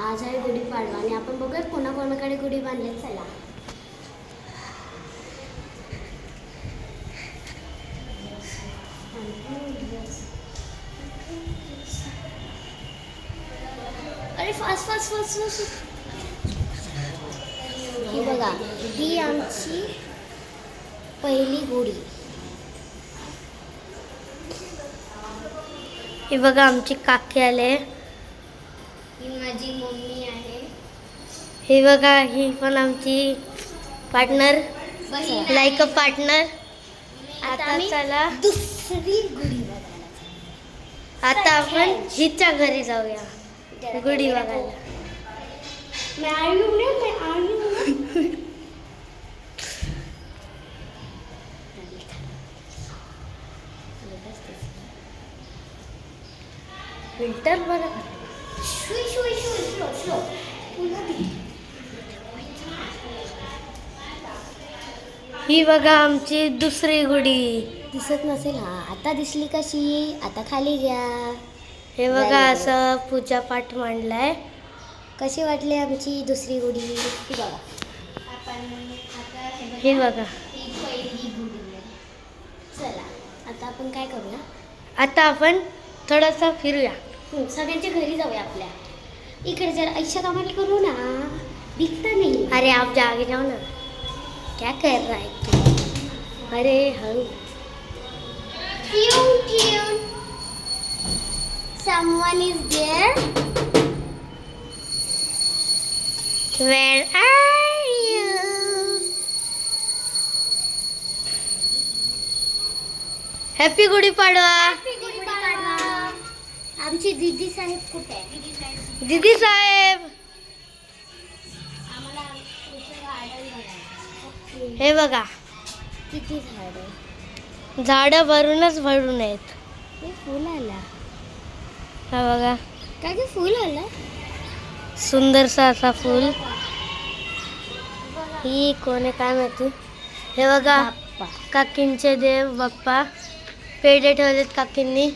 आज आहे गुढीपाडवा आणि आपण बघूया कोणाकोणाकडे गुढी बांधले. चला. अरे फास्ट फास्ट फास्ट फास्ट. ही बघा, ही आमची पहिली गुढी. ही बघा आमची काकी आले. ही माझी मम्मी आहे. ही बघा, ही पण आमची पार्टनर, लाईक अ पार्टनर. आता चला दुसरी गुढी बघायला. आता आपण हिच्या घरी जाऊया गुढी बघायला. मैं आई हूँ. फिल्टर बघा. ही बघा आमची दुसरी गुढी. दिसत नसेल. हा आता दिसली कशी. आता खाली घ्या. हे बघा असं पूजा पाठ मांडलाय. कशी वाटली आमची दुसरी गुढी. ही बघा. हे बघा. चला आता आपण काय करूया. आता आपण थोडासा फिरूया. सगळ्यांच्या घरी जाऊया आपल्या. इकडे जरा ऐशा कामाने करू ना. दिखता नहीं. अरे आप जागे जाओ ना. क्या कर रहा है तू? अरे हळू. Someone is there. Where are you? Happy Gudhi Padwa. आमची दीदी साहेब कुठे आहे. दीदी साहेब. आम्हाला गार्डन बघायचं. हे बघा किती झाड आहे. झाडं भरूनच भरून आहेत. हे फुल आला. हा बघा काय ते फुल आलं. सुंदरसा असा फूल. ही कोण आहे काय माहिती. हे बघा काकींचे देव बाप्पा. पेढे ठेवलेत काकींनी.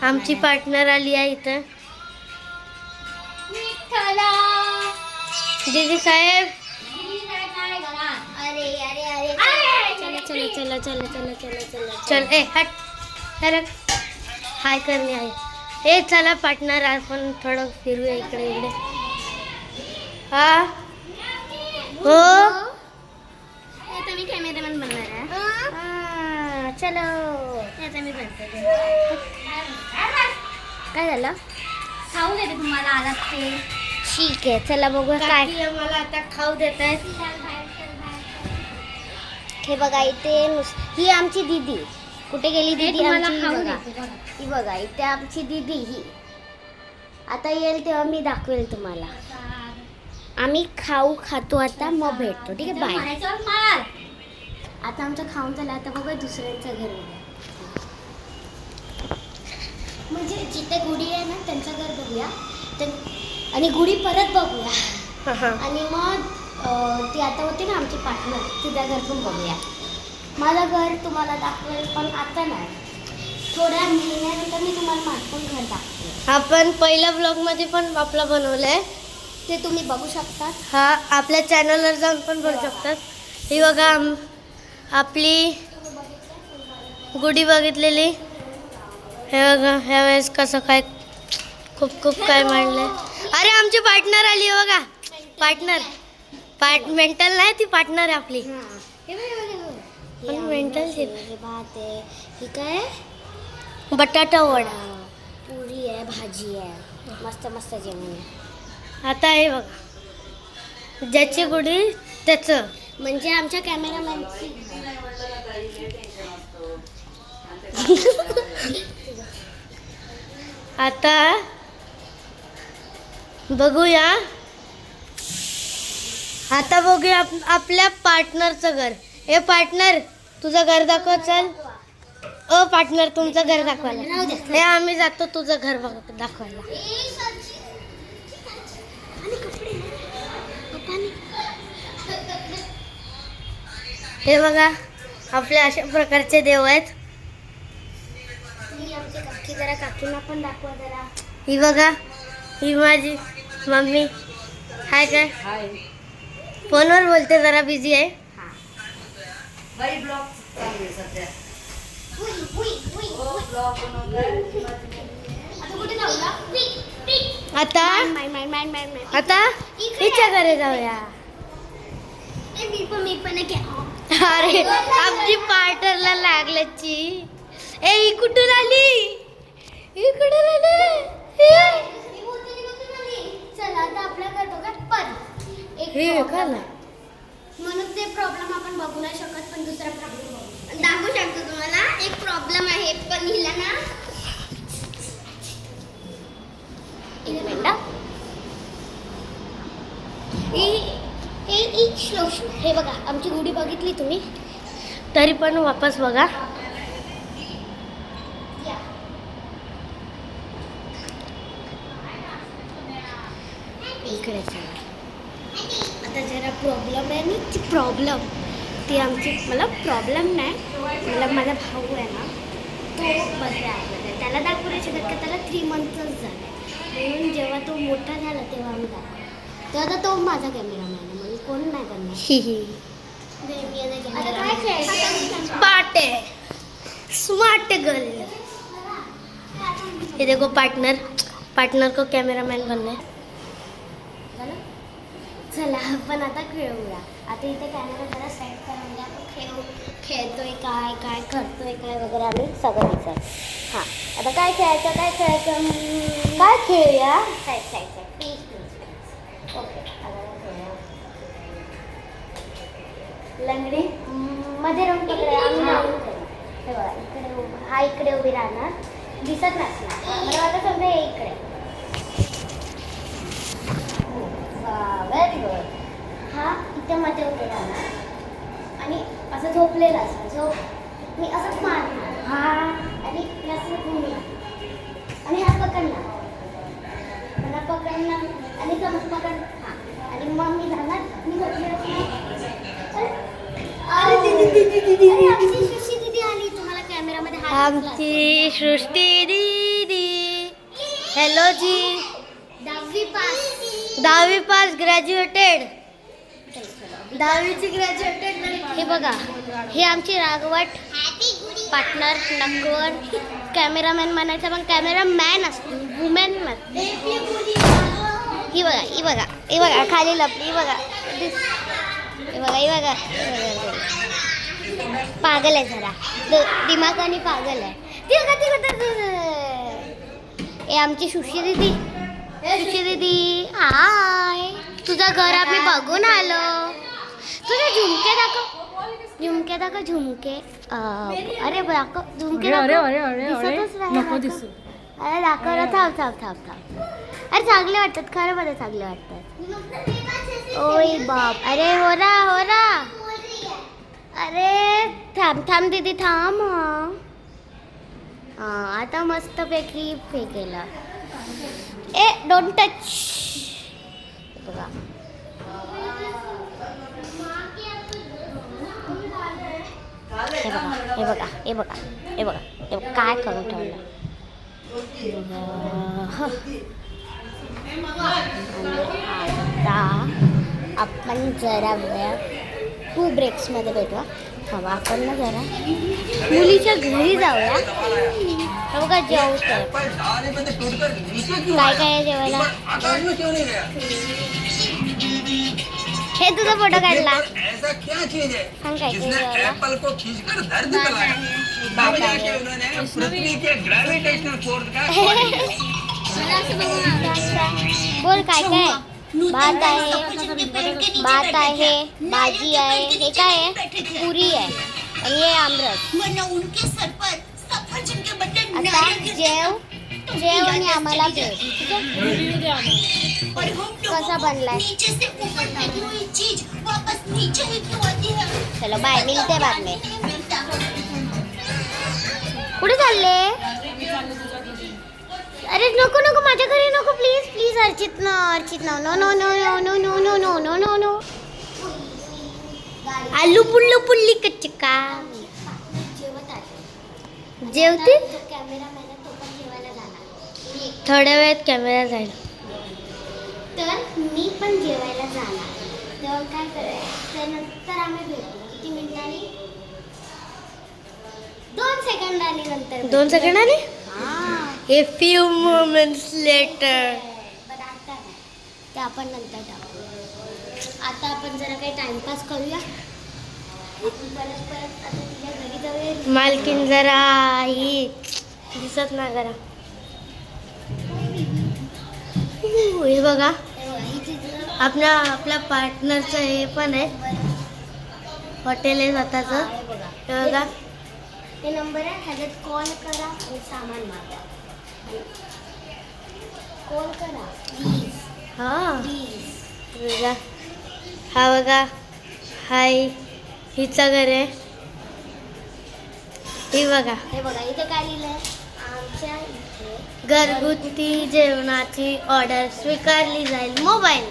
आमची पार्टनर आली आहे इथं. दीदी साहेब. अरे अरे अरे चला चला चला चला चला चला चल ए हट. हट. हाय करणे आहे. ए चला पार्टनर आपण थोडं फिरूया इकडे इकडे. हा हो. आता मी कॅमेरामॅन बनणार आहे. चलो. आता मी बनते. काय झालं. खाऊ देते तुम्हाला आलात ते. ठीक आहे चला बघूया काय. मला आता खाऊ देत आहेत. हे बघा इथे ही आमची दीदी. कुठे गेली दीदी आमची. ही बघा इथे आमची दीदी. ही आता येईल तेव्हा मी दाखवेल तुम्हाला. आम्ही खाऊ खातो आता मग भेटतो. ठीक आहे बाय. आता आमचं खाऊन झालं. आता बघा दुसऱ्यांचं घर म्हणजे जिथे गुढी आहे ना त्यांचं घर बघूया. आणि गुढी परत बघूया. आणि मग ती आता होती ना आमची पार्टनर. तिचं घर पण बघूया. माझं घर तुम्हाला दाखवेल पण आता नाही. थोड्या महिन्यानंतर मी तुम्हाला माझं पण घर दाखवेल. आपण पहिल्या ब्लॉग मध्ये पण आपला बनवलंय. ते तुम्ही बघू शकता. हा आपल्या चॅनलवर जाऊन पण बघू शकतात. ही बघा आपली गुढी बघितलेली. हे बघा ह्या वेळेस कसं काय खूप खूप काय मांडलंय. अरे आमची पार्टनर आली आहे बघा. पार्टनर मेंटल नाही ती पार्टनर आहे आपली. पण मेंटल भात आहे. ही काय बटाटा वडा. पुरी आहे भाजी आहे. मस्त मस्त जेवण आहे. आता हे बघा ज्याची गुढी त्याचं. म्हणजे आमच्या कॅमेरामॅन आता बघूया. आता बघूया आपल्या पार्टनरचं घर. ए पार्टनर तुझं घर दाखव. चल ओ पार्टनर तुमचं घर दाखवायला. हे आम्ही जातो तुझं घर दाखवायला. हे बघा आपले अशा प्रकारचे देव आहेत. काकी जरा काकींना पण दाखवा जरा. ही बघा ही माझी मम्मी हाय काय फोनवर बोलते, जरा बिझी आहे. आता आता हिच्या घरी जाऊया. मी पण अरे आमची पार्टरला लागल्याची. ए ही कुठून आली? इकडून आली. चला आता आपला करतो का पण हे का ना म्हणून ते प्रॉब्लेम आपण बघू नाही शकत, पण दुसरा प्रॉब्लेम दाखवू शकतो तुम्हाला. एक प्रॉब्लेम आहे पण हिला ना एक मिनिट हे बघा आमची गुढी बघितली तुम्ही. तरी पण वापस बघा. इकडे चला. आता जरा प्रॉब्लेम आहे ना, ती प्रॉब्लेम ती आमची मला प्रॉब्लेम नाही, मला माझा भाऊ आहे ना तो बर्थडे आहे, त्याला दाखवू नाही शकत का त्याला 3 मंथच झालं. म्हणून जेव्हा तो मोठा झाला तेव्हा आम्ही दाखवू. तेव्हा आता तो माझा कॅमेरामॅन आहे, म्हणून कोण नाही करणार. आता काय खेळायचं? स्मार्ट है, स्मार्ट गर्ल. ये देखो पार्टनर को कैमरामैन बनना है. झालं? चला आपण आता खेळूया. आता इथे कॅमेरा जरा सेट करून द्या. आपण खेळतोय काय करतोय काय वगैरे आम्ही सगळं विचार. हां आता काय खेळायचं काय खेळूया. Side please okay. लंगडी मध्ये राहून तिकडे आम्ही राहून हे बघा इकडे हा इकडे उभी राहणार, दिसत नसणार. मला आता समजा हे इकडे. Very good. हा इथे मध्ये उभे राहणार आणि असं झोपलेला असणार. मी असंच मारणार हा आणि असं घुमणार आणि हा पकडणार, मला पकडणार आणि समज पकड हा आणि मग मी जाणार. मी झोपले आमची सृष्टी दीदी आली. तुम्हाला कॅमेरामध्ये आमची सृष्टी दीदी. हॅलो जी. 10वी पास ग्रॅज्युएटेड. 10वीची ग्रॅज्युएटेड. हे बघा हे आमची राघवट पार्टनर नक्कर कॅमेरामॅन म्हणायचं, पण कॅमेरामॅन असतो वुमेन नसते. ही बघा खाली लपली. ही बघा पागल आहे जरा, दिमागाने पागल आहे. हे आमची सुशी दीदी. हाय, तुझं घर आम्ही बघून आलो. तुझे झुमके दाखव झुमके. अरे दाखव झुमके दिसतच नाही. अरे दाखव ना. थांब. अरे चांगले वाटतात, खरं मध्ये चांगले वाटतात. ओय बाप. अरे हो ना. अरे थांब दीदी थांब. आता मस्तपैकी फेकेला. ए डोंट टच. बघा हे बघा काय करून ठेवलं. आता आपण जरा वेळ 2 ब्रेक्समध्ये भेटूया. हवा आपण ना जरा मुलीच्या घरी जाऊया. हे बघा जेवतोय. काय आहे जेवायला? हे तुझा फोटो काढला. सांग काय जेवायला? बोल काय भात आहे, भाजी आहे, हे काय आहे? पुरी आहे आणि हे आमरस. आता जेव आणि आम्हाला भेट. कसा बनलाय? चलो बाय, मिळते बाद में. कुठे चालले? अरे नको माझ्या घरी नको, प्लीज अर्चित नो. आलू पुल्ली कच्चिका. जेवते थोड्या वेळात कॅमेरा जाईल. तर मी पण जेवायला जाणार. तेव्हा काय करायचं, त्यानंतर आम्ही भेटू. किती मिनिटांनी? 2 सेकंदांनी नंतर. 2 सेकंदांनी? हां. A few moments later. पण आता नाही, ते आपण नंतर टाकू. आता आपण जरा काही टाइमपास करूया. आपण परत आता तिच्या घरी जाऊया. मालकीन जरा ही दिसत नाही जरा. हे बघा आपल्या पार्टनरचं हे पण आहे, हॉटेल आहे स्वतःचं. हे बघा हे नंबर आहे, ह्याच्यात कॉल करा आणि सामान मागा. कॉल करा प्लीज. हां प्लीज. बघा, हा बघा, हाय हिचं घर आहे. हे बघा, हे बघा इथे काय लिहिलंय, आमच्या इथे घरगुती जेवणाची ऑर्डर स्वीकारली जाईल. मोबाईल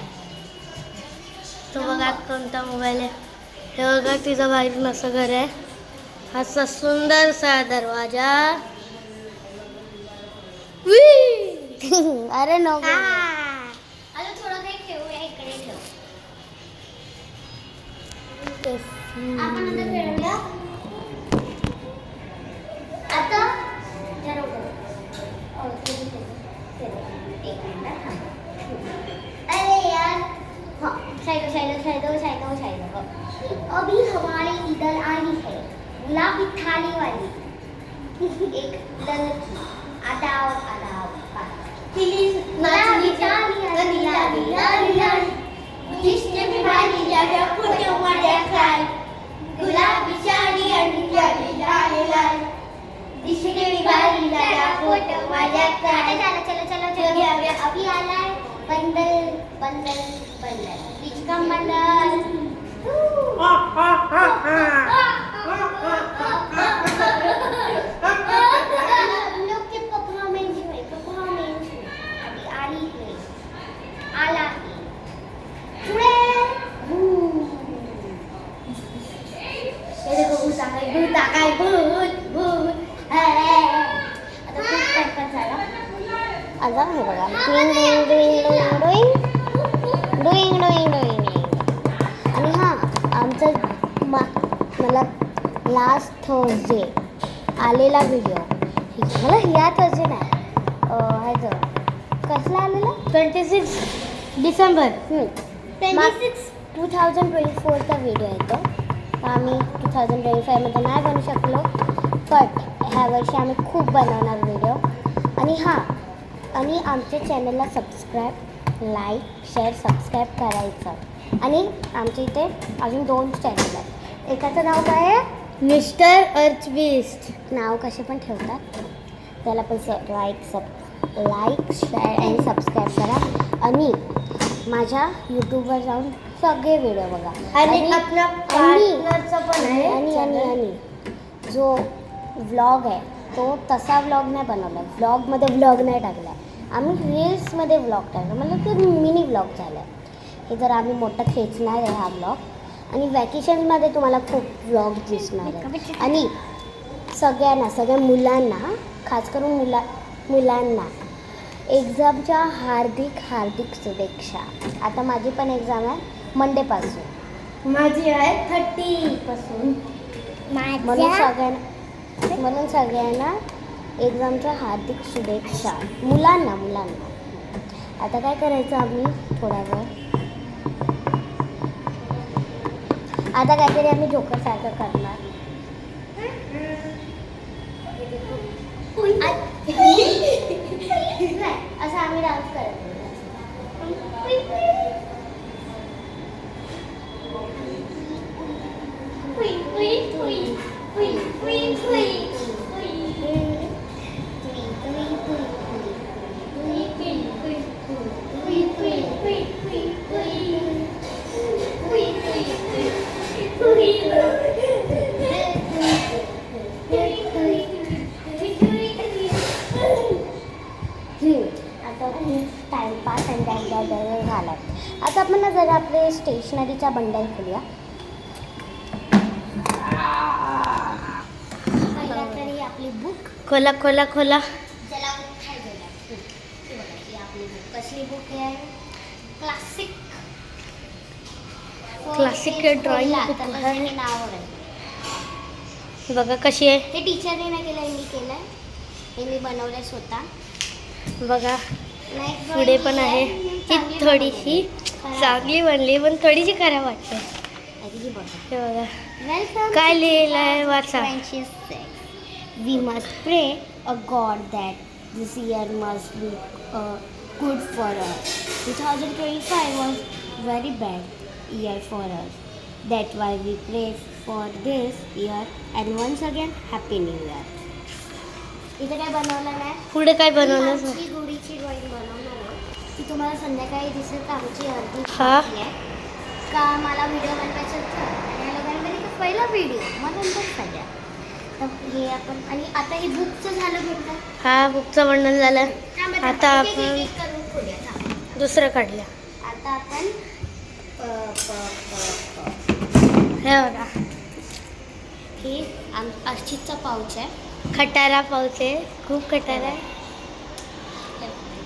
तो बघा कोणता मोबाईल आहे. हे बघा तिचं बाहेरून असं घर आहे, असा सुंदरसा दरवाजा. अरे नको. आता थोडं काही ठेवूया, इकडे ठेव. आपण आता खेळूया. आता अरे यार, हाँ शायद अभी हमारे इधर आई है गुलाबी थाली वाली एक लड़की. अदाव गुलाबी थाली जिसने भी भाजी जागा पुणे माझ्या खाय. गुलाबी साडी आणि लाल जिसने भी भाजी जागा पुणे माझ्या खाय. चला अभी आलाय बंडल किसका बंडल. हम लोग के परफॉर्मेंस में अभी आली है, आला है पुढे. हे देखो भूत आता खूप टाइमपास झाला. आता हे बघा डुईंग. आणि हां, आमचं मला लास्ट थर्सडे आलेला व्हिडिओ, मला ह्या थर्सडे नाही, ह्याचं कसला आलेला 26 डिसेंबर 2024चा व्हिडिओ आहे तो. आम्ही 2025मध्ये नाही बनवू शकलो, बट ह्या वर्षी आम्ही खूप बनवणार व्हिडिओ. आणि हां, आणि आमच्या चॅनलला सबस्क्राईब, लाईक, शेअर, सबस्क्राईब करायचं. आणि आमच्या इथे अजून 2 चॅनल आहेत. एकाचं नाव काय आहे, मिस्टर अर्थबीस्ट. नाव कसे पण ठेवतात, त्याला पण लाईक शेअर आणि सबस्क्राईब करा. आणि माझ्या यूट्यूबवर जाऊन सगळे व्हिडिओ बघा. आणि आपल्या पार्टनरचं पण आहे. आणि जो व्लॉग आहे तो तसा व्लॉग नाही बनवला, व्लॉगमध्ये व्लॉग नाही टाकला आहे. आम्ही रील्समध्ये व्लॉग टाकला, म्हणजे ते मिनी व्लॉग झालं आहे. हे जर आम्ही मोठं खेचणार आहे हा व्लॉग. आणि वॅकेशनमध्ये तुम्हाला खूप व्लॉग दिसणार आहे. आणि सगळ्या मुलांना, खास करून मुलांना एक्झामच्या हार्दिक शुभेच्छा. आता माझी पण एक्झाम आहे मंडेपासून. माझी आहे 30 पासून. म्हणून सगळ्यांना एक्झामच्या हार्दिक शुभेच्छा. मुलांना आता काय करायचं, आम्ही थोडा वेळ आता काहीतरी आम्ही जोकरसारखं करणार. नाही, असं आम्ही डान्स करत आता टाइमपास आणि झाला. आता आपण ना जरा आपले स्टेशनरीचा बंडल खोलूया. पहिला तरी आपली बुक खोला. त्याला काय झालं, ही आपली बुक. कसली बुक आहे, क्लासिक ड्रॉइंग नाव आहे. बघा कशी आहे. हे टीचरने नाही केलंय, मी केलंय. हे मी बनवलंय स्वतः. बघा Next पुढे drawing पण ही आहे. मी ही चांगली थोडीशी बनवली. चांगली बनली पण थोडीशी खराब वाटते. ही बघा. हे बघा Welcome काय to लिहिलंय वाचा. 2026. We must pray a God that this year must be good for us. 2025 was very bad year for us. That's why we pray for this year and once again Happy New Year. इथे काय बनवलं नाही. पुढे काय बनवलं आमची गुढीची drawing बनवणार आहे. ती तुम्हाला संध्याकाळी दिसेल का आमची अर्धी हा. बाकी आहे. का मला व्हिडिओ बनवायचा होता आणि या लोकांमध्ये पहिला व्हिडिओ मग नंतर सगळ्या. तर हे आपण आणि आता हे बुकचं झालं बघा. हा बुकचं वर्णन झालं. त्यामध्ये आता एक आपण एक करून खोलूया. थांब. दुसरं काढलं. आता आपण हे बघा हे अर्चितचा पाऊच आहे. खटारा पावते खूप खटारा आहे.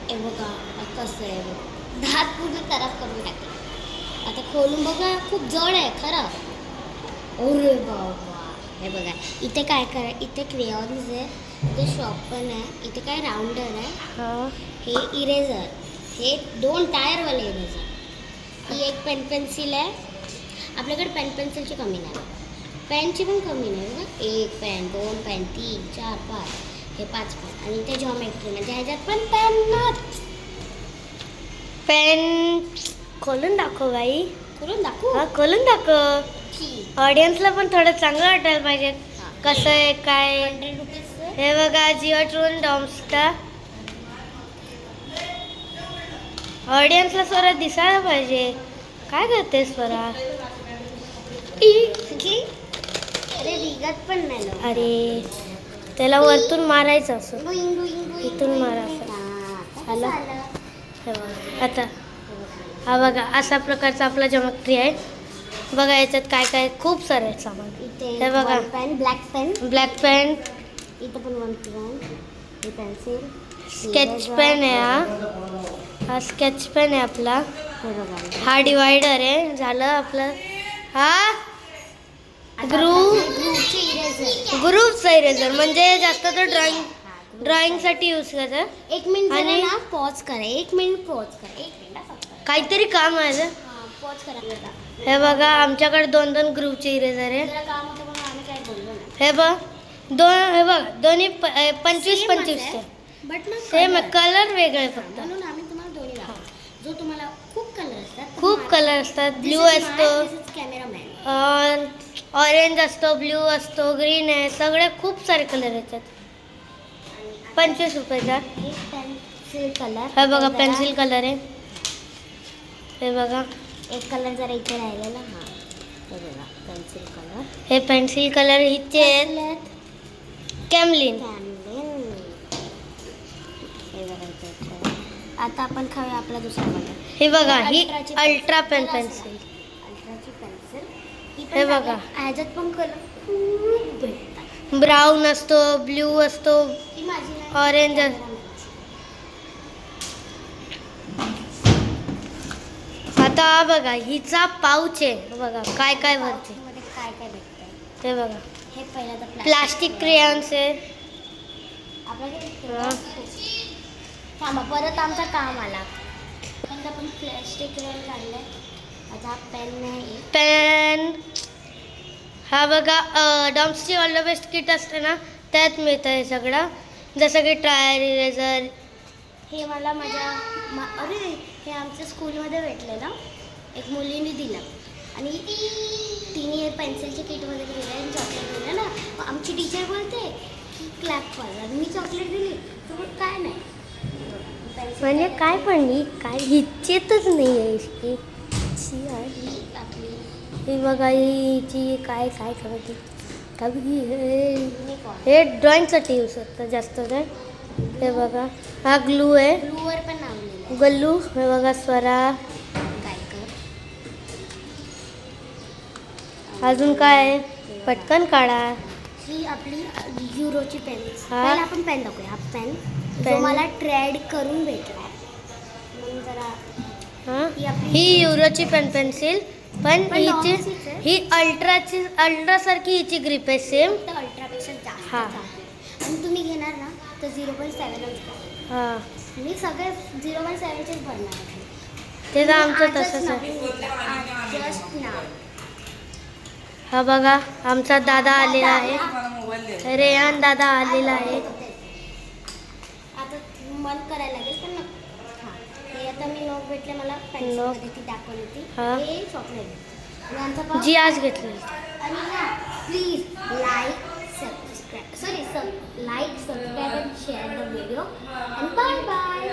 हे बघा कसं आहे बघ. दात पूर्ण खराब करून टाकलं. आता खोलून बघा खूप जड आहे खरं. अरे बाबा हे बघा इथे काय करा. इथे क्रेयॉन्स आहे. इथे शॉर्पन आहे. इथे काय राऊंडर आहे. हा हे इरेझर. हे 2 टायरवाले इरेझर. ही एक पेन्सिल आहे. आपल्याकडे पेन्सिलची कमी नाही. पेनची पण कमी नाही बघा. 1 पेन 2 पेन 3 4 5 हे 5 पेन आणि ते जॉमेट्री म्हणजे ह्याच्यात पण पेन खोलून दाखव बाई. करून दाखवू. हा खोलून दाखव. ठीक. ऑडियन्सला पण थोडं चांगलं वाटायला पाहिजे. कसं आहे काय. 100 रुपीजचं. हे बघा जिओट्रोन डॉम्स्टा. ऑडियन्सला स्वरा दिसायला पाहिजे. काय करते स्वरा. अरे विगत पण नाही ना. अरे त्याला वरतून मारायचं असं. डुईंग, डुईंग, डुईंग, इथून डुईंग. मारायचं. हा, आलं? झालं. हे बघा आता हा बघा अशा प्रकारचा आपला जॉमेट्री आहे. बघा याच्यात काय काय खूप सारे आहेत सामान. इथे हे बघा. Pen black pen. Black pen इथं पण 1 पेन. ही पेन्सिल. स्केच पेन आहे. हा स्केच पेन आहे आपला. हे बघा. हा डिवायडर आहे. झालं आपलं. हा ग्रुपची इरेझर. ग्रुपचा इरेझर म्हणजे जास्त तर ड्रॉइंगसाठी यूज करतात. 1 मिनिट आणि- आणि ना पॉज करा. 1 मिनिट पॉज करा. 1 मिनिट फक्त. काहीतरी काम आहे ना. पॉज करा. हे बघा आमच्याकडे 2 ग्रुपचे इरेझर आहे. जरा काम होतं म्हणून आम्ही काय बोललो नाही. हे बघ हे बघ दोन्ही 25-25चे बट ना सेम कलर वेगळे फक्त. म्हणून आम्ही तुम्हाला दोन्ही दाखवतो. जो तुम्हाला खूप कलर असतात. खूप कलर असतात. ब्ल्यू असतो, कॅमेरामॅन. ऑरेंज असतो, ब्ल्यू असतो, ग्रीन आहे. सगळे खूप सारे कलर येतात. 25 रुपयाचा. हे पेन्सिल कलर. हे बघा पेन्सिल कलर आहे. हे बघा एक कलर जरा इथे राहिलेला. हा हे बघा पेन्सिल कलर. हे पेन्सिल कलर हिचे आहेत. कॅमलिन. हे बघा इथे. आता आपण खाऊया आपला दुसरा कलर. हे बघा ही अल्ट्राची अल्ट्रा पेन पेन्सिल. पेन्सिल. अल्ट्राची पेन्सिल. हे बघा. ह्याच्यात पण कलर खूप भेटतात. ब्राऊन असतो, ब्ल्यू असतो, ही माझी नाही. ऑरेंज असतो. आता हा बघा हिचा पाऊच आहे. बघा काय काय भरते. मध्ये काय काय भेटतंय. हे बघा हे पहिल्यांदा प्लास्टिक क्रेयॉन्स आहे. आपल्याकडे थांबा परत आमचा काम आला. पण आपण प्लास्टिक क्रेयॉन काढलंय. आता पेन नाही. पेन हा बघा डॉम्सची ऑल द बेस्ट किट असते ना त्यात मिळतं हे सगळं. जसं की ट्रायल इरेझर. हे मला अरे हे आमच्या स्कूलमध्ये भेटलेलं. एक मुलीने दिलं आणि तिने हे पेन्सिलचे किट वगैरे दिलं आणि चॉकलेट दिलं ना. मग आमची टीचर बोलते की क्लॅप वाजवा. मी चॉकलेट दिली तर मग काय नाही. म्हणजे काय पण ही काय हिचेतच नाही आहे इसकी. ही आपली ही बघा हिची काय काय खबर कभी युनिफॉर्म. हे ड्रॉइंगसाठी यूज होतं जास्त तर. हे बघा हा ग्लू आहे. ब्लूवर पण नाव लिहिलं. गल्लू. हे बघा स्वरा. गायकर. अजून काय आहे पटकन काढा. ही आपली युरोची पेन. हा. पहिला आपण पेन दाखवूया. हा पेन जो पेन. मला ट्रेड करून भेटला म्हणून जरा. हां ही ही युरोची पेन्सिल पण पण हिची नॉर्मलचीच आहे. ही अल्ट्रासारखी हिची ग्रिप आहे सेम. फक्त अल्ट्रापेक्षा जास्त हा. चालते. आणि तुम्ही घेणार ना तर 0.7च घ्या. हां मी सगळे 0.7चेच भरणार आहे. ते तर मी आमचं आजच तसंच आहे. नवीन घेतला. आज जस्ट नाव. हा बघा आमचा दादा आलेला आहे. रेहान दादा आलेला आहे. आता मन करायला लागेल पण नको. हां हे आता मी नोट भेटले मला पेन्सिलमध्ये ती दाखवली होती. हा. हे चॉकलेट आणि आमचा पाव. जी आज घेतली. आणि ना please like subscribe and share the video and bye bye.